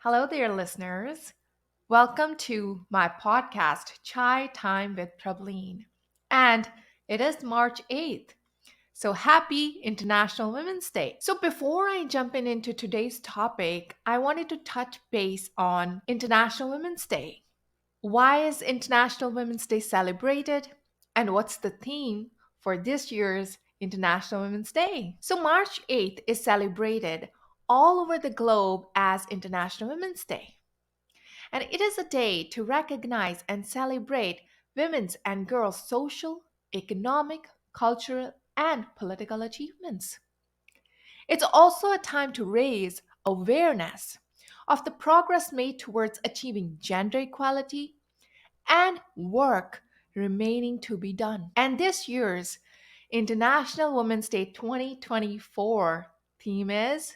Hello there, listeners. Welcome to my podcast, Chai Time with Prabhleen. And it is March 8th. So happy International Women's Day. So before I jump into today's topic, I wanted to touch base on International Women's Day. Why is International Women's Day celebrated? And what's the theme for this year's International Women's Day? So, March 8th is celebrated all over the globe as International Women's Day. And it is a day to recognize and celebrate women's and girls' social, economic, cultural, and political achievements. It's also a time to raise awareness of the progress made towards achieving gender equality and work remaining to be done. And this year's International Women's Day 2024 theme is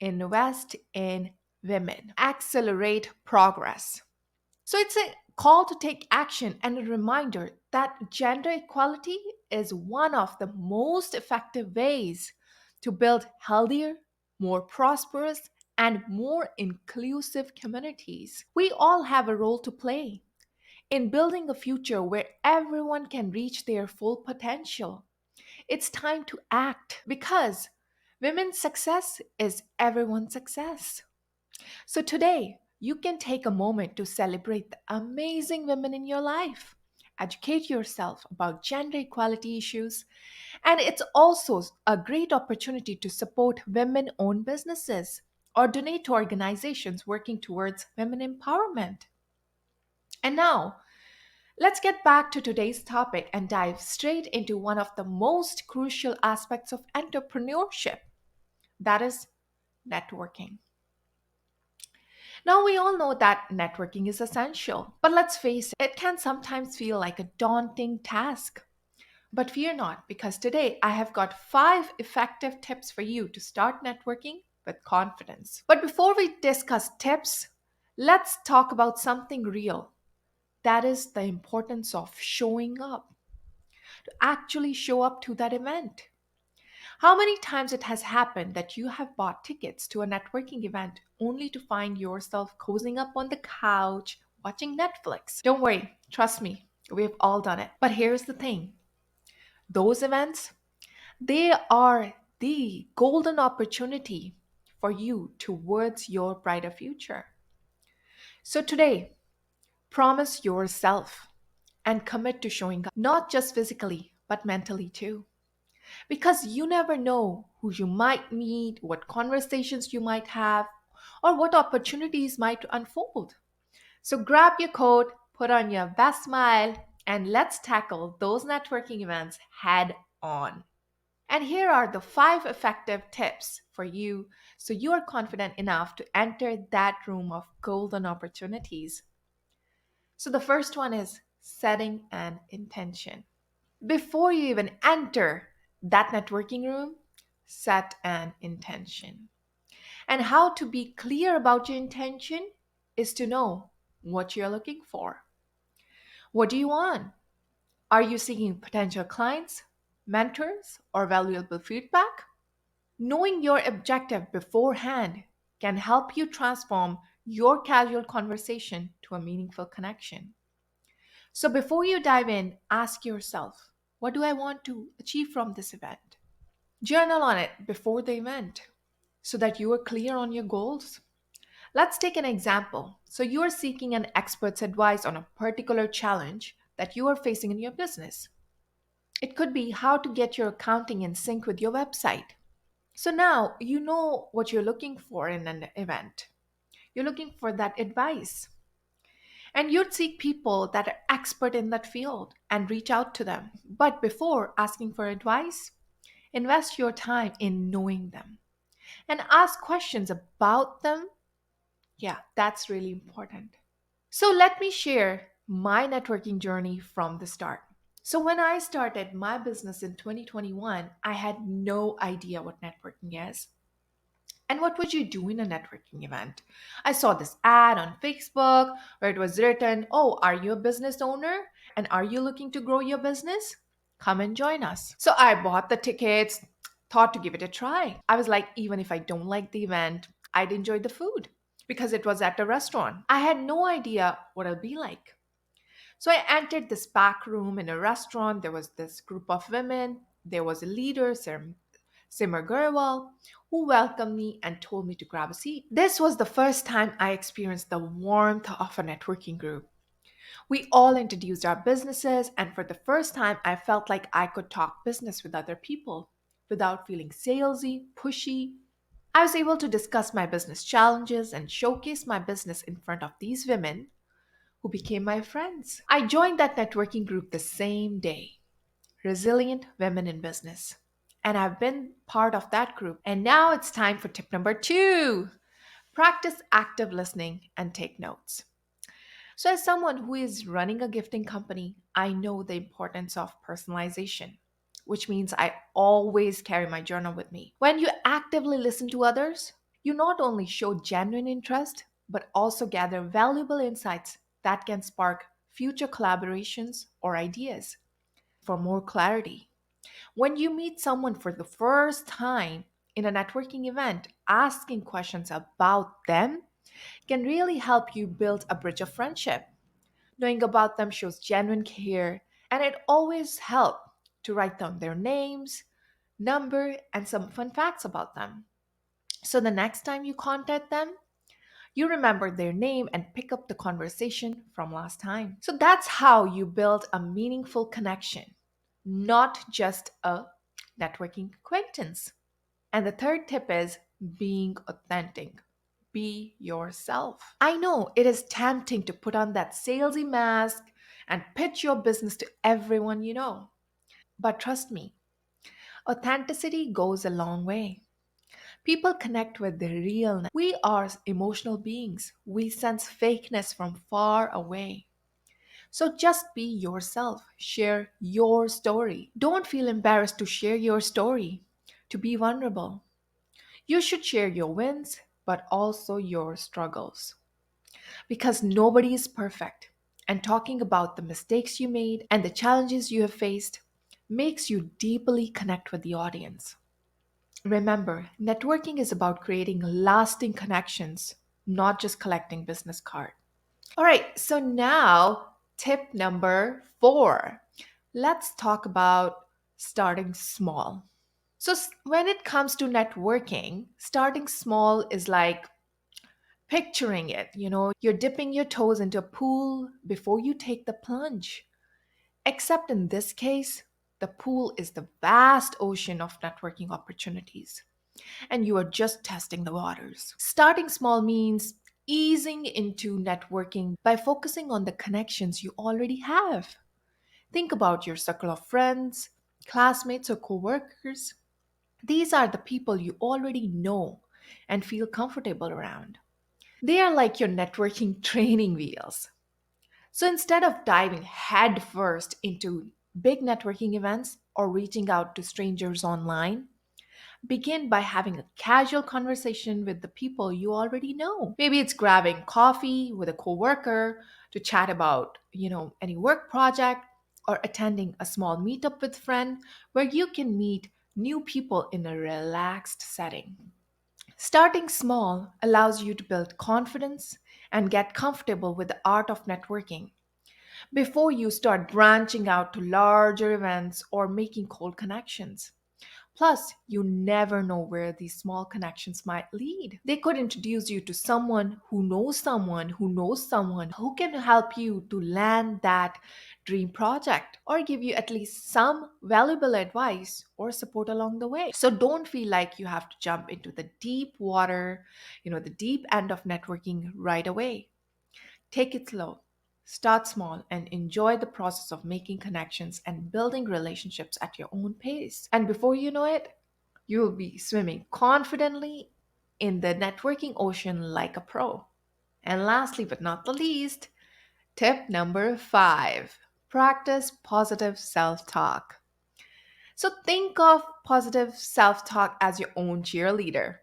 Invest in Women, Accelerate Progress. So it's a call to take action and a reminder that gender equality is one of the most effective ways to build healthier, more prosperous, and more inclusive communities. We all have a role to play in building a future where everyone can reach their full potential. It's time to act because women's success is everyone's success. So today, you can take a moment to celebrate the amazing women in your life. Educate yourself about gender equality issues, and it's also a great opportunity to support women owned businesses or donate to organizations working towards women empowerment. And now, let's get back to today's topic and dive straight into one of the most crucial aspects of entrepreneurship, that is networking. Now, we all know that networking is essential, but let's face it, it can sometimes feel like a daunting task. But fear not, because today I have got 5 effective tips for you to start networking with confidence. But before we discuss tips, let's talk about something real. That is the importance of showing up, to actually show up to that event. How many times it has happened that you have bought tickets to a networking event only to find yourself cozying up on the couch watching Netflix? Don't worry, trust me, we've all done it. But here's the thing, those events, they are the golden opportunity for you towards your brighter future. So today, promise yourself and commit to showing up, not just physically, but mentally too. Because you never know who you might meet, what conversations you might have, or what opportunities might unfold. So grab your coat, put on your best smile, and let's tackle those networking events head on. And here are the 5 effective tips for you so you are confident enough to enter that room of golden opportunities. So the first one is setting an intention. Before you even enter that networking room, set an intention. And how to be clear about your intention is to know what you're looking for. What do you want? Are you seeking potential clients, mentors, or valuable feedback? Knowing your objective beforehand can help you transform your casual conversation to a meaningful connection. So before you dive in, ask yourself, what do I want to achieve from this event? Journal on it before the event so that you are clear on your goals. Let's take an example. So you are seeking an expert's advice on a particular challenge that you are facing in your business. It could be how to get your accounting in sync with your website. So now you know what you're looking for in an event. You're looking for that advice. And you'd seek people that are expert in that field and reach out to them. But before asking for advice, invest your time in knowing them and ask questions about them. Yeah, that's really important. So let me share my networking journey from the start. So when I started my business in 2021, I had no idea what networking is. And what would you do in a networking event? I saw this ad on Facebook where it was written, "Oh, are you a business owner? And are you looking to grow your business? Come and join us." So I bought the tickets, thought to give it a try. I was like, even if I don't like the event, I'd enjoy the food. because it was at a restaurant. I had no idea what it'll be like. So I entered this back room in a restaurant. There was this group of women. There was a leader, Simmer Gerwal, who welcomed me and told me to grab a seat. This was the first time I experienced the warmth of a networking group. We all introduced our businesses, and for the first time, I felt like I could talk business with other people without feeling salesy, pushy. I was able to discuss my business challenges and showcase my business in front of these women who became my friends. I joined that networking group the same day, Resilient Women in Business. And I've been part of that group. And now it's time for tip number 2: practice active listening and take notes. So, as someone who is running a gifting company, I know the importance of personalization, which means I always carry my journal with me. When you actively listen to others, you not only show genuine interest, but also gather valuable insights that can spark future collaborations or ideas. For more clarity, when you meet someone for the first time in a networking event, asking questions about them can really help you build a bridge of friendship. Knowing about them shows genuine care, and it always helps to write down their names, number, and some fun facts about them. So the next time you contact them, you remember their name and pick up the conversation from last time. So that's how you build a meaningful connection, not just a networking acquaintance. And the third tip is being authentic. Be yourself. I know it is tempting to put on that salesy mask and pitch your business to everyone you know. But trust me, authenticity goes a long way. People connect with the realness. We are emotional beings. We sense fakeness from far away. So just be yourself. Share your story. Don't feel embarrassed to share your story, to be vulnerable. You should share your wins, but also your struggles. Because nobody is perfect. And talking about the mistakes you made and the challenges you have faced makes you deeply connect with the audience. Remember, networking is about creating lasting connections, not just collecting business cards. All right, so now tip number 4. Let's talk about starting small. So, when it comes to networking, starting small is like picturing it. You're dipping your toes into a pool before you take the plunge. Except in this case, the pool is the vast ocean of networking opportunities, and you are just testing the waters. Starting small means easing into networking by focusing on the connections you already have. Think about your circle of friends, classmates, or coworkers. These are the people you already know and feel comfortable around. They are like your networking training wheels. So instead of diving headfirst into big networking events or reaching out to strangers online, begin by having a casual conversation with the people you already know. Maybe it's grabbing coffee with a coworker to chat about, any work project, or attending a small meetup with friend where you can meet new people in a relaxed setting. Starting small allows you to build confidence and get comfortable with the art of networking before you start branching out to larger events or making cold connections. Plus, you never know where these small connections might lead. They could introduce you to someone who knows someone who knows someone who can help you to land that dream project or give you at least some valuable advice or support along the way. So don't feel like you have to jump into the deep water, the deep end of networking right away. Take it slow. Start small and enjoy the process of making connections and building relationships at your own pace. And before you know it, you will be swimming confidently in the networking ocean like a pro. And lastly, but not the least, tip number 5: practice positive self talk. So think of positive self talk as your own cheerleader,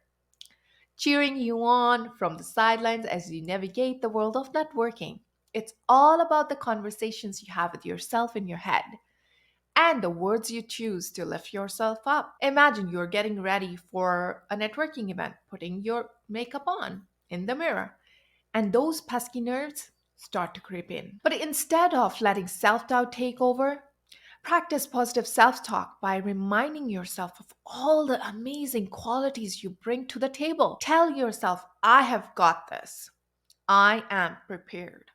cheering you on from the sidelines as you navigate the world of networking. It's all about the conversations you have with yourself in your head and the words you choose to lift yourself up. Imagine you're getting ready for a networking event, putting your makeup on, in the mirror, and those pesky nerves start to creep in. But instead of letting self doubt take over, practice positive self talk by reminding yourself of all the amazing qualities you bring to the table. Tell yourself, I have got this. I am prepared.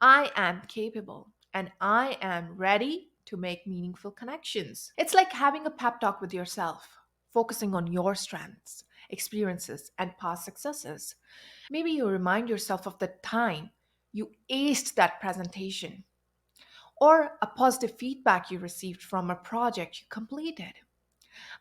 I am capable. And I am ready to make meaningful connections. It's like having a pep talk with yourself, focusing on your strengths, experiences, and past successes. Maybe you remind yourself of the time you aced that presentation or a positive feedback you received from a project you completed.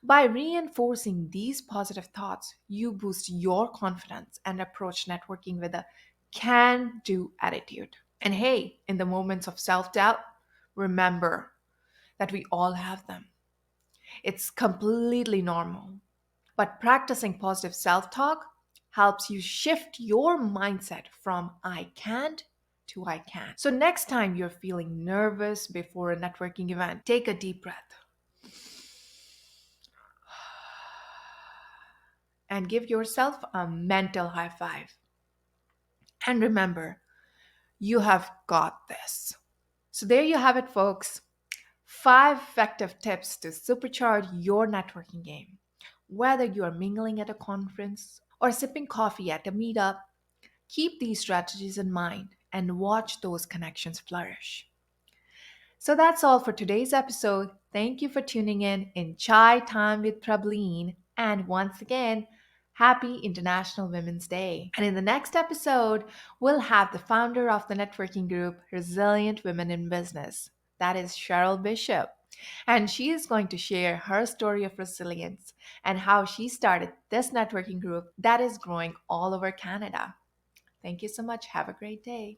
By reinforcing these positive thoughts, you boost your confidence and approach networking with a can do attitude. And hey, in the moments of self doubt, remember that we all have them. It's completely normal. But practicing positive self talk helps you shift your mindset from I can't to I can. So, next time you're feeling nervous before a networking event, take a deep breath and give yourself a mental high five. And remember, you have got this. So, there you have it, folks. 5 effective tips to supercharge your networking game. Whether you are mingling at a conference or sipping coffee at a meetup, keep these strategies in mind and watch those connections flourish. So that's all for today's episode. Thank you for tuning in Chai Time with Prabhleen. And once again, happy International Women's Day. And in the next episode, we'll have the founder of the networking group Resilient Women in Business. That is Cheryl Bishop. And she is going to share her story of resilience and how she started this networking group that is growing all over Canada. Thank you so much. Have a great day.